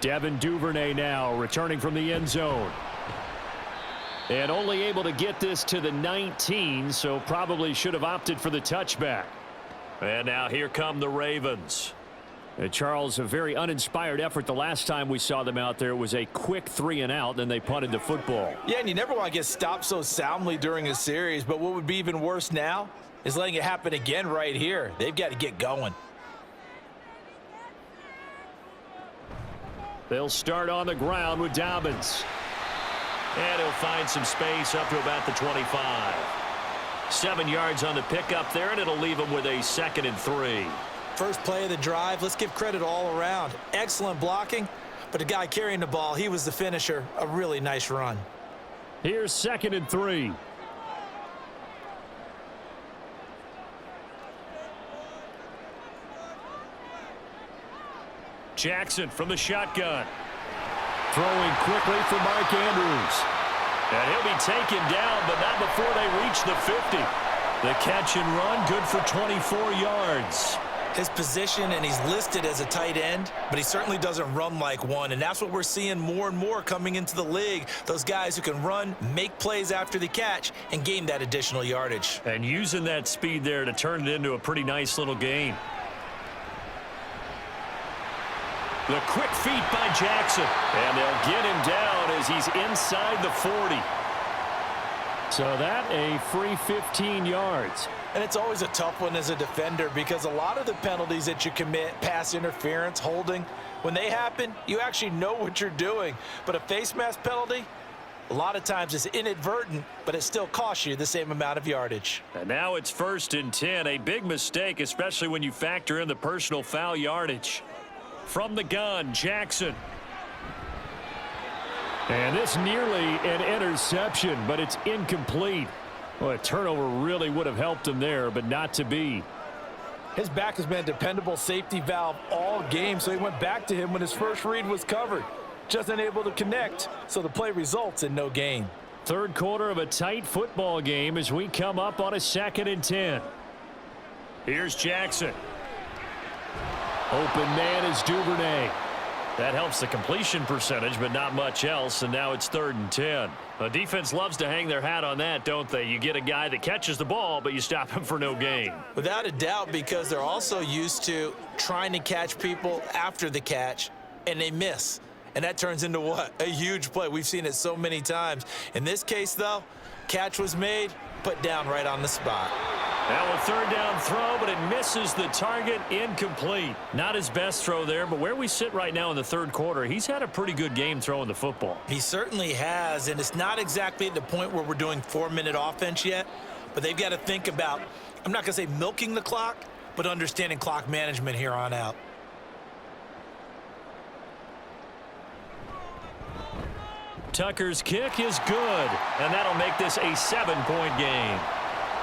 Devin Duvernay now returning from the end zone. And only able to get this to the 19, so probably should have opted for the touchback. And now here come the Ravens. Charles, a very uninspired effort the last time we saw them out there. It was a quick 3-and-out, then they punted the football. Yeah, and you never want to get stopped so soundly during a series, but what would be even worse now is letting it happen again right here. They've got to get going. They'll start on the ground with Dobbins. And he'll find some space up to about the 25. 7 yards on the pickup there, and it'll leave him with a 2nd and 3. First play of the drive, let's give credit all around. Excellent blocking, but the guy carrying the ball, he was the finisher. A really nice run. Here's 2nd and 3. Jackson from the shotgun. Throwing quickly for Mark Andrews. And he'll be taken down, but not before they reach the 50. The catch and run, good for 24 yards. His position, and he's listed as a tight end, but he certainly doesn't run like one, and that's what we're seeing more and more coming into the league. Those guys who can run, make plays after the catch, and gain that additional yardage. And using that speed there to turn it into a pretty nice little gain. The quick feet by Jackson, and they'll get him down as he's inside the 40. So that a free 15 yards. And it's always a tough one as a defender because a lot of the penalties that you commit, pass interference, holding, when they happen, you actually know what you're doing. But a face mask penalty, a lot of times it's inadvertent, but it still costs you the same amount of yardage. And now it's 1st and 10, a big mistake, especially when you factor in the personal foul yardage. From the gun, Jackson. And this nearly an interception, but it's incomplete. Well, a turnover really would have helped him there, but not to be. His back has been a dependable safety valve all game, so he went back to him when his first read was covered. Just unable to connect, so the play results in no gain. Third quarter of a tight football game as we come up on a 2nd and 10. Here's Jackson. Open man is Duvernay. That helps the completion percentage, but not much else, and now it's 3rd and 10. The defense loves to hang their hat on that, don't they? You get a guy that catches the ball, but you stop him for no gain. Without a doubt, because they're also used to trying to catch people after the catch, and they miss. And that turns into what? A huge play. We've seen it so many times. In this case, though, catch was made, put down right on the spot. Now a 3rd down throw, but it misses the target, incomplete. Not his best throw there, but where we sit right now in the 3rd quarter, he's had a pretty good game throwing the football. He certainly has, and it's not exactly at the point where we're doing 4-minute offense yet, but they've got to think about, I'm not going to say milking the clock, but understanding clock management here on out. Tucker's kick is good, and that'll make this a 7-point game.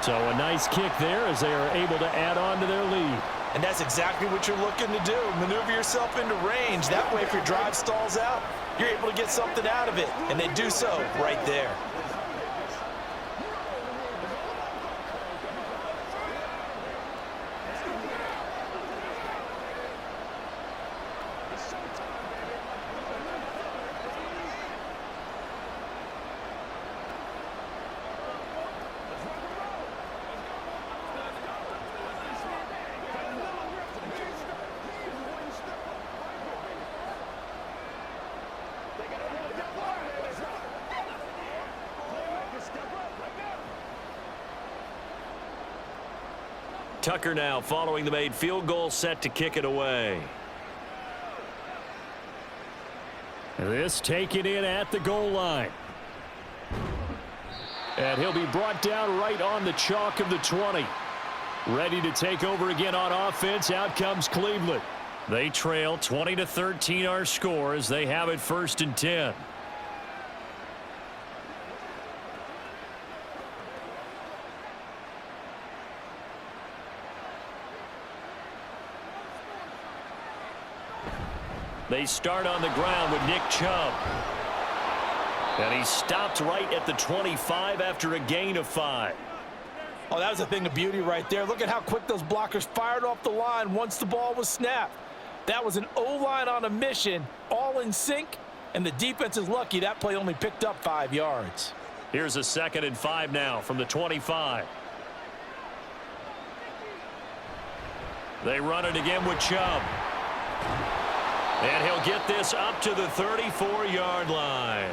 So a nice kick there as they are able to add on to their lead. And that's exactly what you're looking to do. Maneuver yourself into range. That way, if your drive stalls out, you're able to get something out of it. And they do so right there. Tucker now following the made field goal, set to kick it away. This taken in at the goal line. And he'll be brought down right on the chalk of the 20. Ready to take over again on offense. Out comes Cleveland. They trail 20-13 our score as they have it 1st and 10. They start on the ground with Nick Chubb. And he stopped right at the 25 after a gain of 5. Oh, that was a thing of beauty right there. Look at how quick those blockers fired off the line once the ball was snapped. That was an O-line on a mission, all in sync, and the defense is lucky that play only picked up 5 yards. Here's a 2nd and 5 now from the 25. They run it again with Chubb. And he'll get this up to the 34-yard line.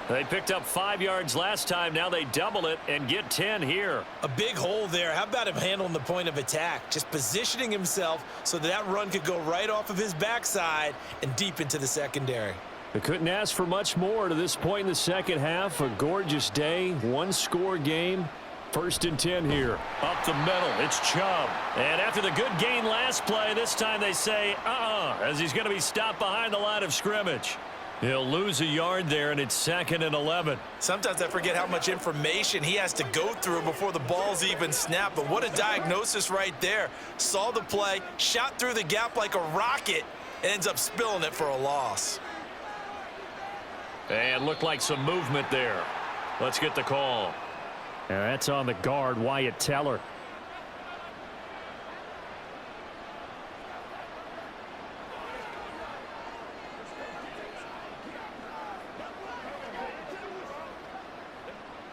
They picked up 5 yards last time. Now they double it and get 10 here. A big hole there. How about him handling the point of attack? Just positioning himself so that run could go right off of his backside and deep into the secondary. They couldn't ask for much more to this point in the second half. A gorgeous day, one-score game. 1st and 10 here. Up the middle, it's Chubb. And after the good gain last play, this time they say, as he's going to be stopped behind the line of scrimmage. He'll lose a yard there, and it's 2nd and 11. Sometimes I forget how much information he has to go through before the ball's even snapped. But what a diagnosis right there. Saw the play, shot through the gap like a rocket, and ends up spilling it for a loss. And looked like some movement there. Let's get the call. And that's on the guard, Wyatt Teller.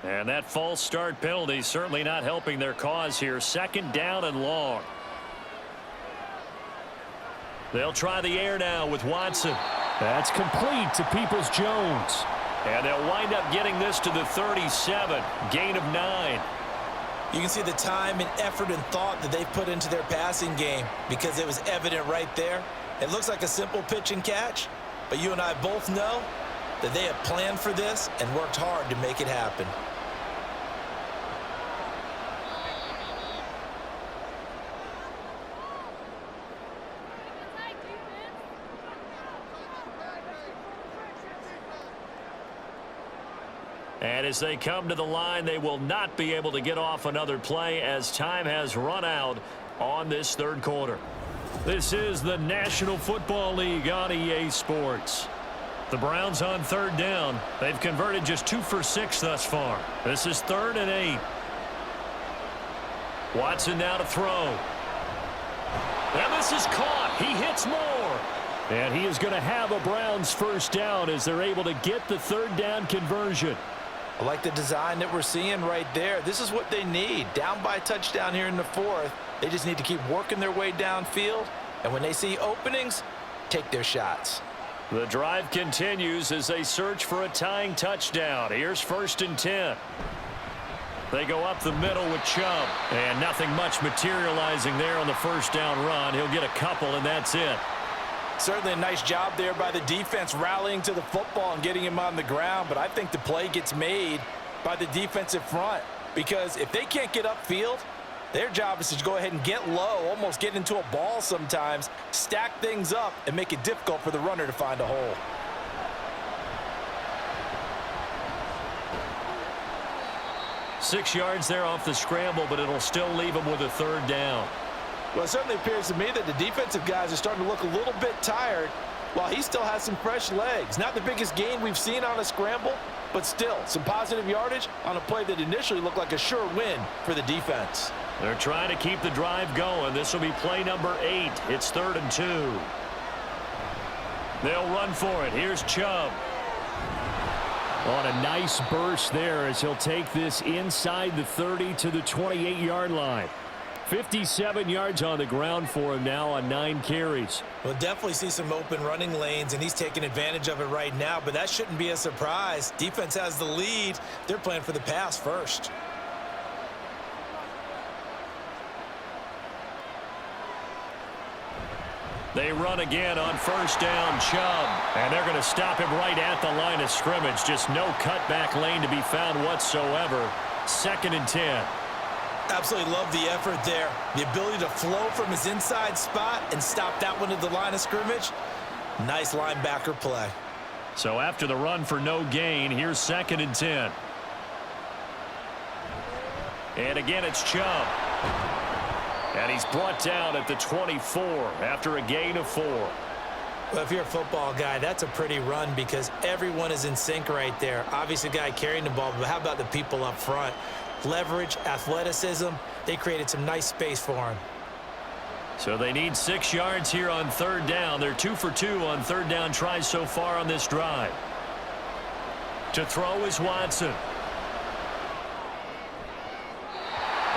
And that false start penalty certainly not helping their cause here. 2nd down and long. They'll try the air now with Watson. That's complete to Peoples-Jones. And they'll wind up getting this to the 37. Gain of 9. You can see the time and effort and thought that they've put into their passing game because it was evident right there. It looks like a simple pitch and catch, but you and I both know that they have planned for this and worked hard to make it happen. And as they come to the line, they will not be able to get off another play as time has run out on this 3rd quarter. This is the National Football League on EA Sports. The Browns on 3rd down. They've converted just 2 for 6 thus far. This is 3rd and 8. Watson now to throw. And this is caught. He hits more. And he is going to have a Browns 1st down as they're able to get the 3rd down conversion. I like the design that we're seeing right there. This is what they need. Down by a touchdown here in the 4th. They just need to keep working their way downfield. And when they see openings, take their shots. The drive continues as they search for a tying touchdown. Here's 1st and 10. They go up the middle with Chubb. And nothing much materializing there on the 1st down run. He'll get a couple, and that's it. Certainly a nice job there by the defense rallying to the football and getting him on the ground, but I think the play gets made by the defensive front because if they can't get upfield, their job is to go ahead and get low, almost get into a ball sometimes, stack things up, and make it difficult for the runner to find a hole. Six yards there off the scramble, but it'll still leave him with a 3rd down. Well, it certainly appears to me that the defensive guys are starting to look a little bit tired while he still has some fresh legs. Not the biggest gain we've seen on a scramble, but still some positive yardage on a play that initially looked like a sure win for the defense. They're trying to keep the drive going. This will be play number 8. It's 3rd and 2. They'll run for it. Here's Chubb. On a nice burst there as he'll take this inside the 30 to the 28-yard line. 57 yards on the ground for him now on 9 carries. We'll definitely see some open running lanes, and he's taking advantage of it right now, but that shouldn't be a surprise. Defense has the lead. They're playing for the pass first. They run again on 1st down, Chubb. And they're going to stop him right at the line of scrimmage. Just no cutback lane to be found whatsoever. 2nd and 10. Absolutely love the effort there. The ability to flow from his inside spot and stop that one at the line of scrimmage. Nice linebacker play. So after the run for no gain, here's 2nd and 10. And again, it's Chubb. And he's brought down at the 24 after a gain of 4. Well, if you're a football guy, that's a pretty run because everyone is in sync right there. Obviously, the guy carrying the ball, but how about the people up front? leverage, athleticism. They created some nice space for him. So they need 6 yards here on third down. They're 2 for 2 on third down tries so far on this drive. To throw is Watson.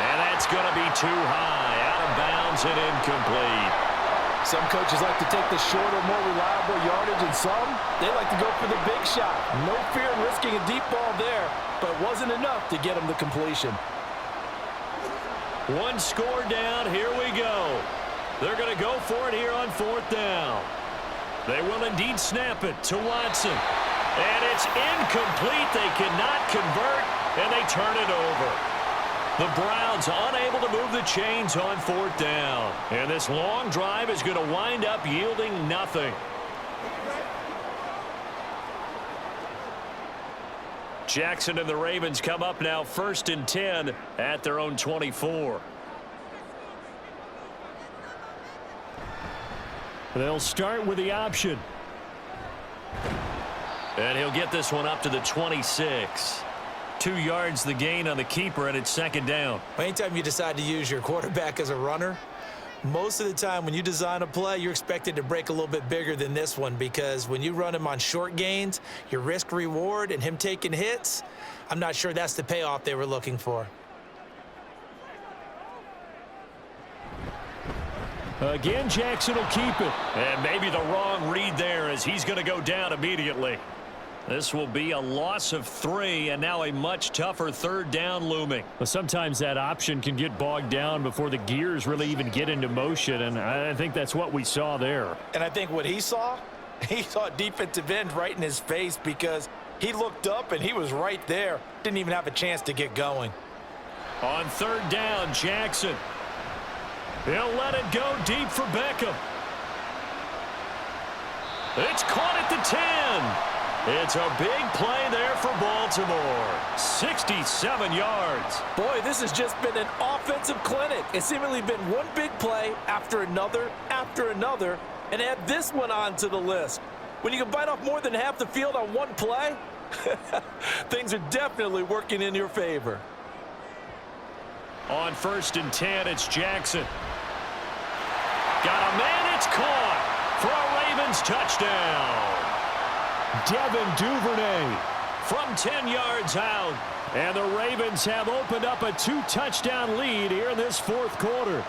And that's going to be too high. Out of bounds and incomplete. Some coaches like to take the shorter, more reliable yardage, and some, they like to go for the big shot. No fear in risking a deep ball there, but it wasn't enough to get them the completion. 1 score down. Here we go. They're going to go for it here on fourth down. They will indeed snap it to Watson. And it's incomplete. They cannot convert, and they turn it over. The Browns unable to move the chains on fourth down. And this long drive is going to wind up yielding nothing. Jackson and the Ravens come up now 1st and 10 at their own 24. They'll start with the option. And he'll get this one up to the 26. 2 yards the gain on the keeper, and it's 2nd down. Anytime you decide to use your quarterback as a runner, most of the time when you design a play, you're expected to break a little bit bigger than this one, because when you run him on short gains, your risk reward and him taking hits, I'm not sure that's the payoff they were looking for. Again, Jackson will keep it. And maybe the wrong read there, as he's going to go down immediately. This will be a loss of 3, and now a much tougher 3rd down looming. Well, sometimes that option can get bogged down before the gears really even get into motion, and I think that's what we saw there. And I think what he saw a defensive end right in his face, because he looked up and he was right there. Didn't even have a chance to get going. On 3rd down, Jackson. He'll let it go deep for Beckham. It's caught at the 10. It's a big play there for Baltimore. 67 yards. Boy, this has just been an offensive clinic. It's seemingly been one big play after another, and add this one onto the list. When you can bite off more than half the field on one play, things are definitely working in your favor. On 1st and 10, it's Jackson. Got a man, it's caught for a Ravens touchdown. Devin Duvernay from 10 yards out. And the Ravens have opened up a 2-touchdown lead here in this 4th quarter.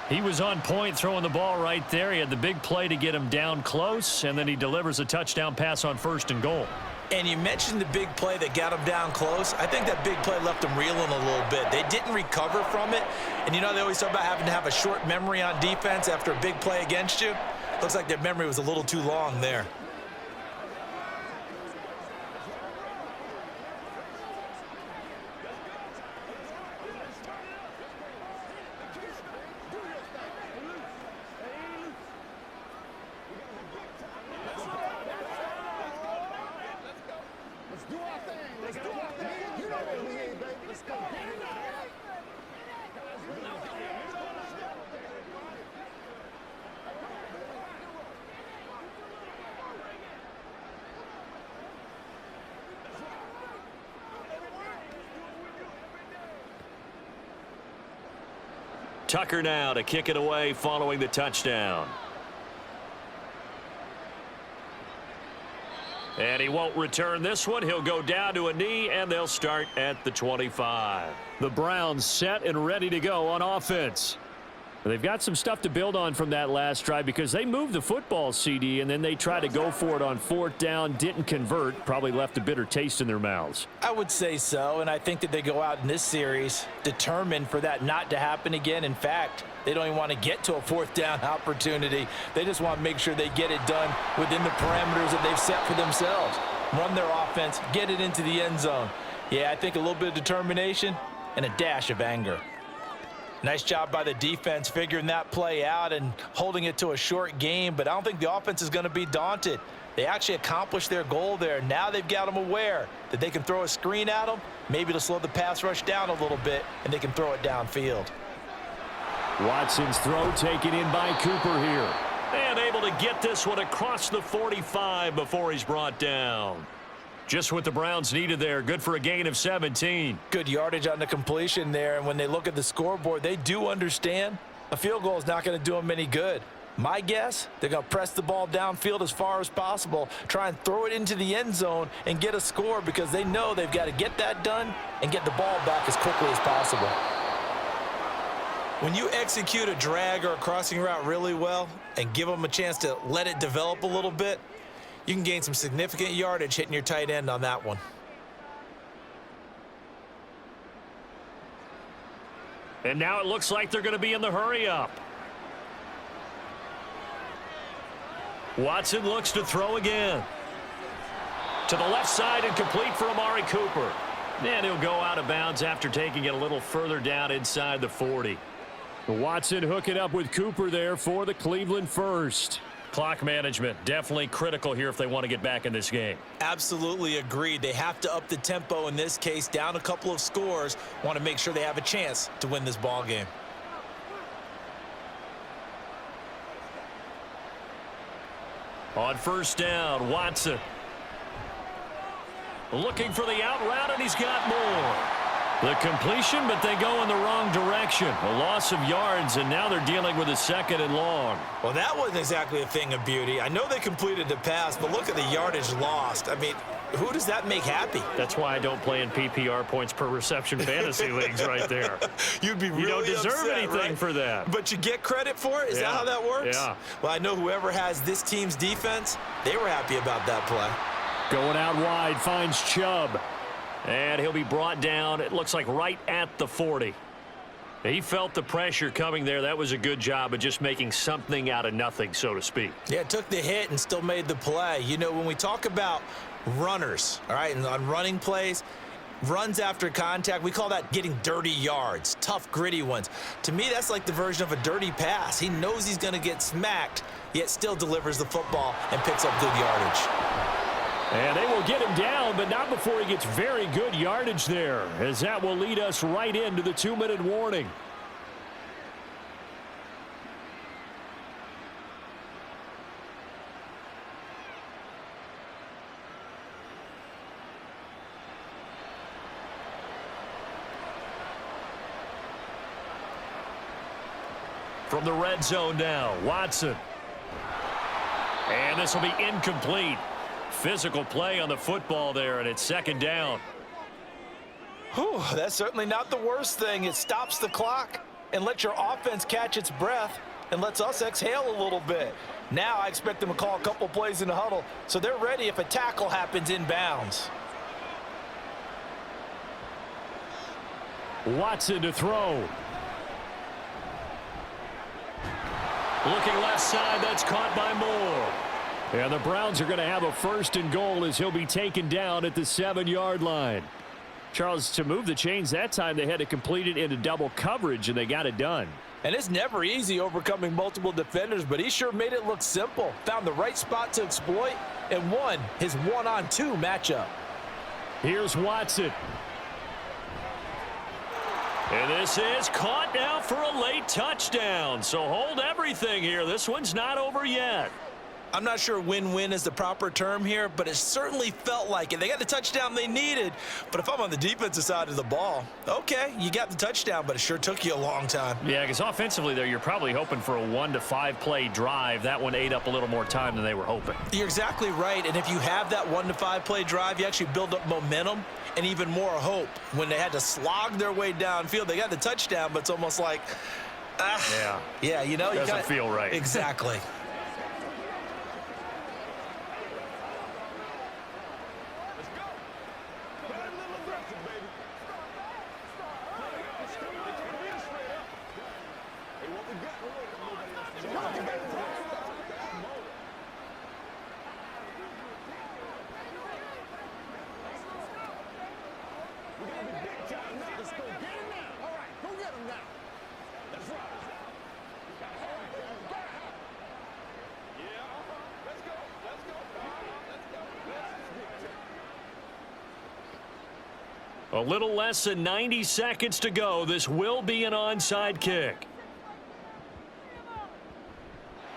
He was on point throwing the ball right there. He had the big play to get him down close, and then he delivers a touchdown pass on 1st and goal. And you mentioned the big play that got him down close. I think that big play left them reeling a little bit. They didn't recover from it. And you know, they always talk about having to have a short memory on defense after a big play against you. Looks like their memory was a little too long there. Let's do our thing. Let's do our thing. You know what we need, baby. Let's go. Tucker now to kick it away following the touchdown. And he won't return this one. He'll go down to a knee, and they'll start at the 25. The Browns set and ready to go on offense. They've got some stuff to build on from that last drive, because they moved the football, CD, and then they tried to go for it on 4th down, didn't convert, probably left a bitter taste in their mouths. I would say so, and I think that they go out in this series determined for that not to happen again. In fact, they don't even want to get to a 4th down opportunity. They just want to make sure they get it done within the parameters that they've set for themselves. Run their offense, get it into the end zone. Yeah, I think a little bit of determination and a dash of anger. Nice job by the defense figuring that play out and holding it to a short game, but I don't think the offense is going to be daunted. They actually accomplished their goal there. Now they've got them aware that they can throw a screen at them, maybe to slow the pass rush down a little bit, and they can throw it downfield. Watson's throw taken in by Cooper here. And able to get this one across the 45 before he's brought down. Just what the Browns needed there. Good for a gain of 17. Good yardage on the completion there, and when they look at the scoreboard, they do understand a field goal is not going to do them any good. My guess, they're going to press the ball downfield as far as possible, try and throw it into the end zone and get a score because they know they've got to get that done and get the ball back as quickly as possible. When you execute a drag or a crossing route really well and give them a chance to let it develop a little bit, you can gain some significant yardage hitting your tight end on that one. And now it looks like they're going to be in the hurry-up. Watson looks to throw again. To the left side and complete for Amari Cooper. And he'll go out of bounds after taking it a little further down inside the 40. Watson hooking up with Cooper there for the Cleveland first. Clock management definitely critical here if they want to get back in this game. Absolutely agreed. They have to up the tempo in this case, down a couple of scores. Want to make sure they have a chance to win this ball game. On first down, Watson. Looking for the out route, and he's got more. The completion, but they go in the wrong direction. A loss of yards, and now they're dealing with a 2nd and long. Well, that wasn't exactly a thing of beauty. I know they completed the pass, but look at the yardage lost. I mean, who does that make happy? That's why I don't play in PPR points per reception fantasy leagues right there. You'd be really You don't deserve upset, anything right? for that. But you get credit for it? Is that how that works? Yeah. Well, I know whoever has this team's defense, they were happy about that play. Going out wide, finds Chubb. And he'll be brought down, it looks like right at the 40. He felt the pressure coming there. That was a good job of just making something out of nothing, so to speak. Yeah, took the hit and still made the play. You know, when we talk about runners, all right, and on running plays, runs after contact, we call that getting dirty yards, tough, gritty ones. To me, that's like the version of a dirty pass. He knows he's going to get smacked, yet still delivers the football and picks up good yardage. And they will get him down, but not before he gets very good yardage there, as that will lead us right into the 2-minute warning. From the red zone now, Watson. And this will be incomplete. Physical play on the football there, and it's 2nd down. Whew, that's certainly not the worst thing. It stops the clock and lets your offense catch its breath and lets us exhale a little bit. Now I expect them to call a couple plays in the huddle, so they're ready if a tackle happens inbounds. Watson to throw. Looking left side, that's caught by Moore. And the Browns are going to have a 1st and goal as he'll be taken down at the 7-yard line. Charles, to move the chains that time, they had to complete it into double coverage, and they got it done. And it's never easy overcoming multiple defenders, but he sure made it look simple. Found the right spot to exploit and won his 1-on-2 matchup. Here's Watson. And this is caught now for a late touchdown. So hold everything here. This one's not over yet. I'm not sure win-win is the proper term here, but it certainly felt like it. They got the touchdown they needed, but if I'm on the defensive side of the ball, okay, you got the touchdown, but it sure took you a long time. Yeah, because offensively there, you're probably hoping for a 1 to 5 play drive. That one ate up a little more time than they were hoping. You're exactly right, and if you have that 1 to 5 play drive, you actually build up momentum and even more hope. When they had to slog their way downfield, they got the touchdown, but it's almost like, yeah, you know, doesn't feel right. Exactly. A little less than 90 seconds to go. This will be an onside kick.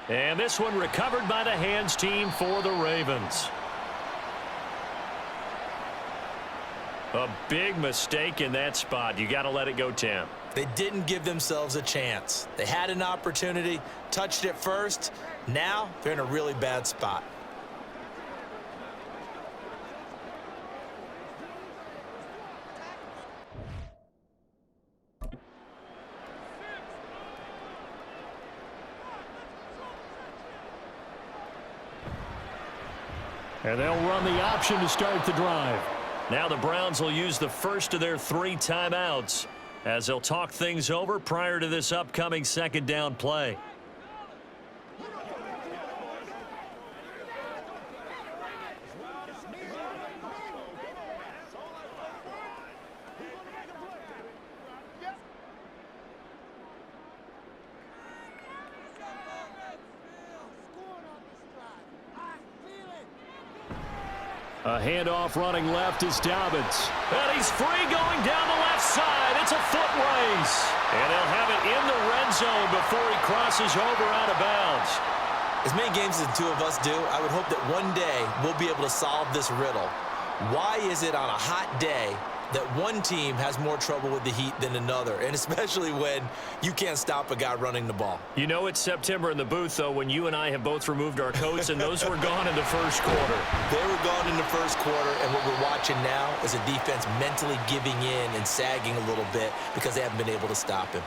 And this one recovered by the hands team for the Ravens. A big mistake in that spot. You got to let it go 10. They didn't give themselves a chance. They had an opportunity, touched it first. Now they're in a really bad spot. And they'll run the option to start the drive. Now the Browns will use the first of their 3 timeouts as they'll talk things over prior to this upcoming second down play. A handoff running left is Dobbins. And he's free going down the left side. It's a foot race. And they'll have it in the red zone before he crosses over out of bounds. As many games as the two of us do, I would hope that one day we'll be able to solve this riddle. Why is it on a hot day that one team has more trouble with the heat than another, and especially when you can't stop a guy running the ball? You know it's September in the booth, though, when you and I have both removed our coats, and those were gone in the first quarter. They were gone in the first quarter, and what we're watching now is a defense mentally giving in and sagging a little bit because they haven't been able to stop him.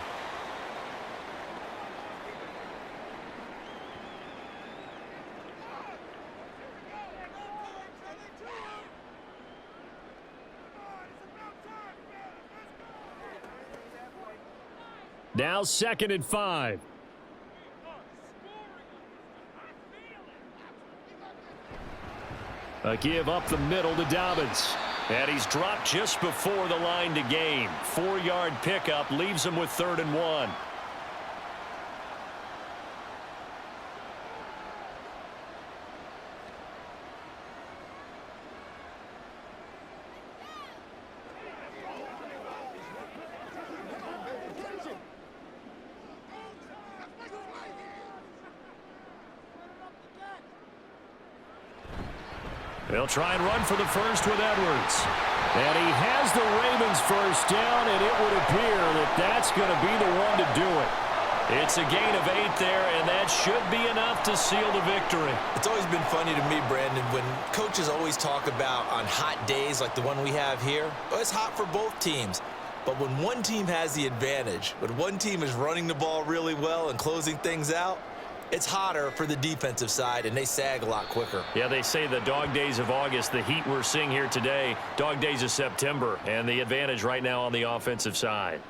Now 2nd and 5. A give up the middle to Dobbins. And he's dropped just before the line to gain. 4-yard pickup leaves him with 3rd and 1. They'll try and run for the first with Edwards. And he has the Ravens first down, and it would appear that that's going to be the one to do it. It's a gain of 8 there, and that should be enough to seal the victory. It's always been funny to me, Brandon, when coaches always talk about on hot days like the one we have here. Well, it's hot for both teams. But when one team has the advantage, when one team is running the ball really well and closing things out, it's hotter for the defensive side, and they sag a lot quicker. Yeah, they say the dog days of August, the heat we're seeing here today, dog days of September, and the advantage right now on the offensive side.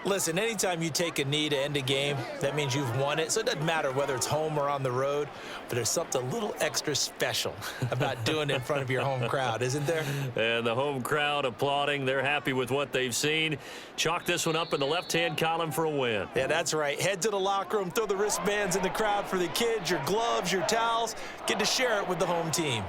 Listen, anytime you take a knee to end a game, that means you've won it. So it doesn't matter whether it's home or on the road, but there's something a little extra special about doing it in front of your home crowd, isn't there? And the home crowd applauding. They're happy with what they've seen. Chalk this one up in the left-hand column for a win. Yeah, that's right. Head to the locker room, throw the wristbands in the crowd for the kids, your gloves, your towels. Get to share it with the home team.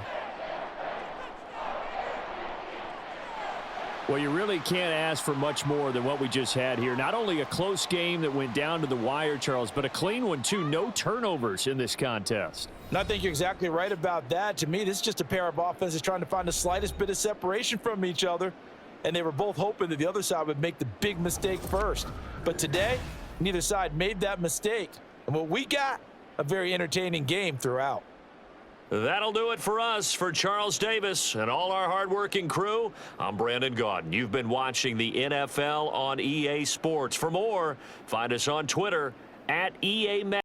Well, you really can't ask for much more than what we just had here. Not only a close game that went down to the wire, Charles, but a clean one, too. No turnovers in this contest. And I think you're exactly right about that. To me, this is just a pair of offenses trying to find the slightest bit of separation from each other. And they were both hoping that the other side would make the big mistake first. But today, neither side made that mistake. And what we got, a very entertaining game throughout. That'll do it for us. For Charles Davis and all our hardworking crew, I'm Brandon Gaudin. You've been watching the NFL on EA Sports. For more, find us on Twitter @EA Madden.